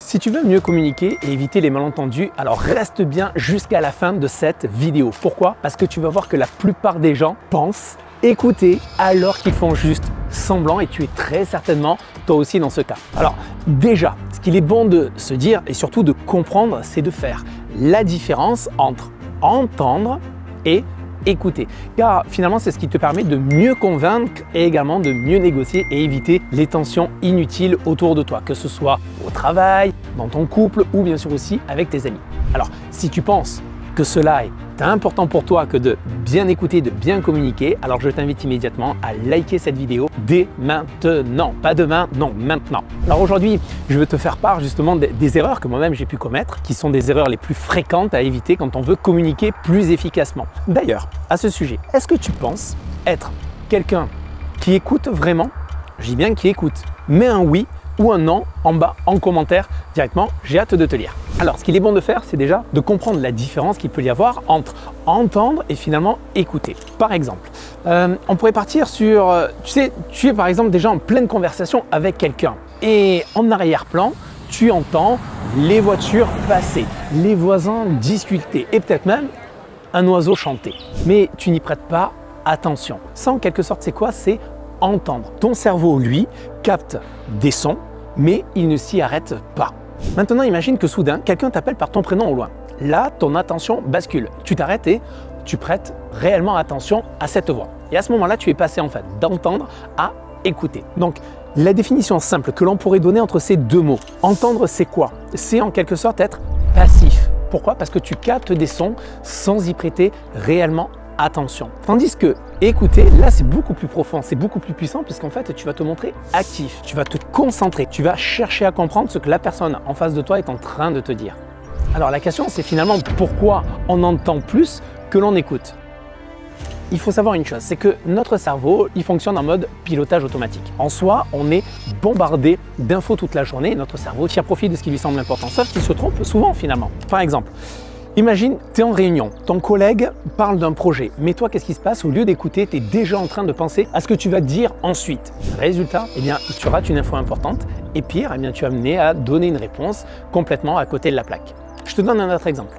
Si tu veux mieux communiquer et éviter les malentendus, alors reste bien jusqu'à la fin de cette vidéo. Pourquoi? Parce que tu vas voir que la plupart des gens pensent écouter alors qu'ils font juste semblant et tu es très certainement toi aussi dans ce cas. Alors déjà, ce qu'il est bon de se dire et surtout de comprendre, c'est de faire la différence entre entendre et écouter. Car finalement, c'est ce qui te permet de mieux convaincre et également de mieux négocier et éviter les tensions inutiles autour de toi, que ce soit au travail, dans ton couple ou bien sûr aussi avec tes amis. Alors, si tu penses que cela est important pour toi que de bien écouter, de bien communiquer, alors je t'invite immédiatement à liker cette vidéo dès maintenant. Pas demain, non, maintenant. Alors aujourd'hui, je vais te faire part justement des erreurs que moi-même j'ai pu commettre, qui sont des erreurs les plus fréquentes à éviter quand on veut communiquer plus efficacement. D'ailleurs, à ce sujet, est-ce que tu penses être quelqu'un qui écoute vraiment? Je dis bien qui écoute. Mets un oui ou un non en bas en commentaire directement, j'ai hâte de te lire. Alors, ce qu'il est bon de faire, c'est déjà de comprendre la différence qu'il peut y avoir entre entendre et finalement écouter. Par exemple, on pourrait partir sur, tu sais, tu es par exemple déjà en pleine conversation avec quelqu'un et en arrière-plan, tu entends les voitures passer, les voisins discuter et peut-être même un oiseau chanter. Mais tu n'y prêtes pas attention. Ça, en quelque sorte, c'est quoi? C'est entendre. Ton cerveau, lui, capte des sons, mais il ne s'y arrête pas. Maintenant, imagine que soudain, quelqu'un t'appelle par ton prénom au loin. Là, ton attention bascule. Tu t'arrêtes et tu prêtes réellement attention à cette voix. Et à ce moment-là, tu es passé en fait d'entendre à écouter. Donc, la définition simple que l'on pourrait donner entre ces deux mots, entendre, c'est quoi? C'est en quelque sorte être passif. Pourquoi? Parce que tu captes des sons sans y prêter réellement attention. Tandis que écouter, là c'est beaucoup plus profond, c'est beaucoup plus puissant puisqu'en fait tu vas te montrer actif, tu vas te concentrer, tu vas chercher à comprendre ce que la personne en face de toi est en train de te dire. Alors la question c'est finalement pourquoi on entend plus que l'on écoute. Il faut savoir une chose, c'est que notre cerveau, il fonctionne en mode pilotage automatique. En soi, on est bombardé d'infos toute la journée et notre cerveau tire profit de ce qui lui semble important, sauf qu'il se trompe souvent finalement. Par exemple, imagine, tu es en réunion, ton collègue parle d'un projet, mais toi, qu'est-ce qui se passe? Au lieu d'écouter, tu es déjà en train de penser à ce que tu vas dire ensuite. Résultat, eh bien, tu rates une info importante et pire, eh bien, tu es amené à donner une réponse complètement à côté de la plaque. Je te donne un autre exemple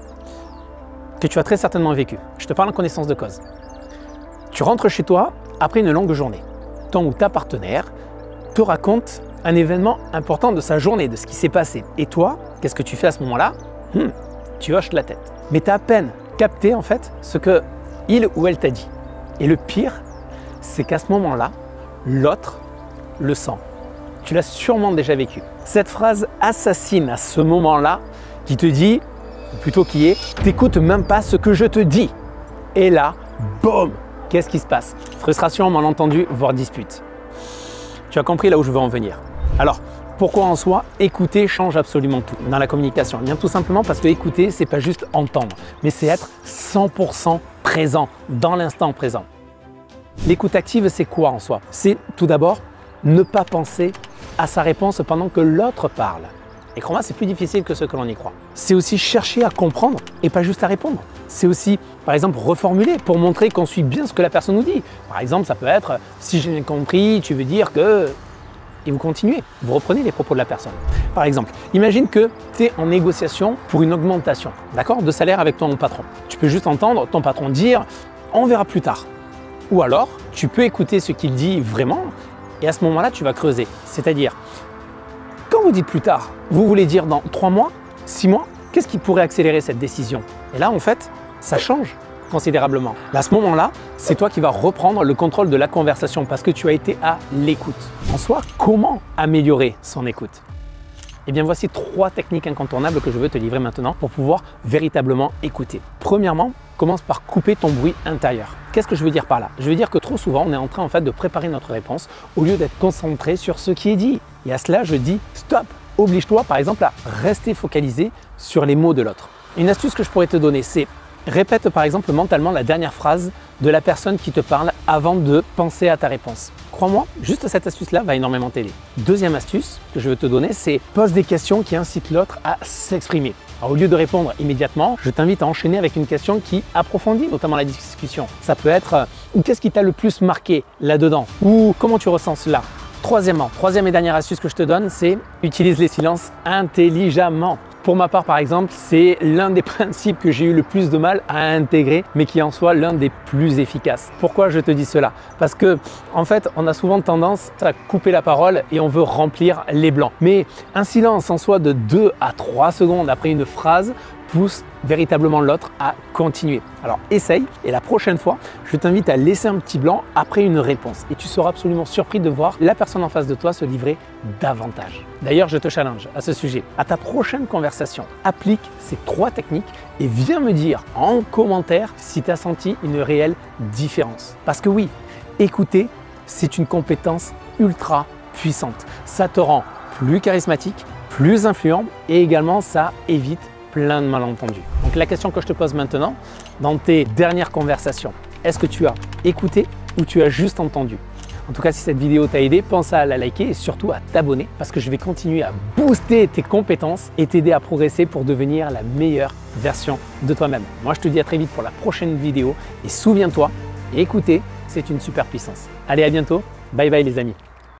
que tu as très certainement vécu. Je te parle en connaissance de cause. Tu rentres chez toi après une longue journée. Ton ou ta partenaire te raconte un événement important de sa journée, de ce qui s'est passé. Et toi, qu'est-ce que tu fais à ce moment-là? Tu hoches la tête. Mais tu as à peine capté en fait ce que il ou elle t'a dit. Et le pire, c'est qu'à ce moment-là, l'autre le sent. Tu l'as sûrement déjà vécu. Cette phrase assassine à ce moment-là qui te dit, ou plutôt qui est, t'écoutes même pas ce que je te dis. Et là, boum, qu'est-ce qui se passe? Frustration, malentendu, voire dispute. Tu as compris là où je veux en venir. Alors, pourquoi en soi, écouter change absolument tout dans la communication? Eh bien tout simplement parce que écouter, c'est pas juste entendre, mais c'est être 100% présent, dans l'instant présent. L'écoute active, c'est quoi en soi? C'est tout d'abord ne pas penser à sa réponse pendant que l'autre parle. Et crois-moi, c'est plus difficile que ce que l'on y croit. C'est aussi chercher à comprendre et pas juste à répondre. C'est aussi, par exemple, reformuler pour montrer qu'on suit bien ce que la personne nous dit. Par exemple, ça peut être « si j'ai bien compris, tu veux dire que… » et vous continuez, vous reprenez les propos de la personne. Par exemple, imagine que tu es en négociation pour une augmentation, d'accord, de salaire avec ton patron. Tu peux juste entendre ton patron dire « on verra plus tard ». Ou alors, tu peux écouter ce qu'il dit vraiment et à ce moment-là, tu vas creuser. C'est-à-dire, quand vous dites plus tard, vous voulez dire dans 3 mois, 6 mois, qu'est-ce qui pourrait accélérer cette décision? Et là, en fait, ça change considérablement. À ce moment-là, c'est toi qui vas reprendre le contrôle de la conversation parce que tu as été à l'écoute. En soi, comment améliorer son écoute? Eh bien, voici 3 techniques incontournables que je veux te livrer maintenant pour pouvoir véritablement écouter. Premièrement, commence par couper ton bruit intérieur. Qu'est-ce que je veux dire par là? Je veux dire que trop souvent, on est en train de préparer notre réponse au lieu d'être concentré sur ce qui est dit. Et à cela, je dis stop. Oblige-toi par exemple à rester focalisé sur les mots de l'autre. Une astuce que je pourrais te donner, c'est répète par exemple mentalement la dernière phrase de la personne qui te parle avant de penser à ta réponse. Crois-moi, juste cette astuce-là va énormément t'aider. Deuxième astuce que je veux te donner, c'est pose des questions qui incitent l'autre à s'exprimer. Au lieu de répondre immédiatement, je t'invite à enchaîner avec une question qui approfondit notamment la discussion. Ça peut être « qu'est-ce qui t'a le plus marqué là-dedans » ou « comment tu ressens cela ?» Troisièmement, troisième et dernière astuce que je te donne, c'est utilise les silences intelligemment. Pour ma part, par exemple, c'est l'un des principes que j'ai eu le plus de mal à intégrer, mais qui est en soi l'un des plus efficaces. Pourquoi je te dis cela? Parce que, en fait, on a souvent tendance à couper la parole et on veut remplir les blancs. Mais un silence en soi de 2 à 3 secondes après une phrase pousse véritablement l'autre à continuer. Alors essaye et la prochaine fois, je t'invite à laisser un petit blanc après une réponse et tu seras absolument surpris de voir la personne en face de toi se livrer davantage. D'ailleurs, je te challenge à ce sujet. À ta prochaine conversation, applique ces 3 techniques et viens me dire en commentaire si tu as senti une réelle différence. Parce que oui, écouter, c'est une compétence ultra puissante. Ça te rend plus charismatique, plus influent et également ça évite plein de malentendus. Donc la question que je te pose maintenant, dans tes dernières conversations, est-ce que tu as écouté ou tu as juste entendu? En tout cas, si cette vidéo t'a aidé, pense à la liker et surtout à t'abonner parce que je vais continuer à booster tes compétences et t'aider à progresser pour devenir la meilleure version de toi-même. Moi, je te dis à très vite pour la prochaine vidéo et souviens-toi, écouter, c'est une super puissance. Allez, à bientôt. Bye bye les amis.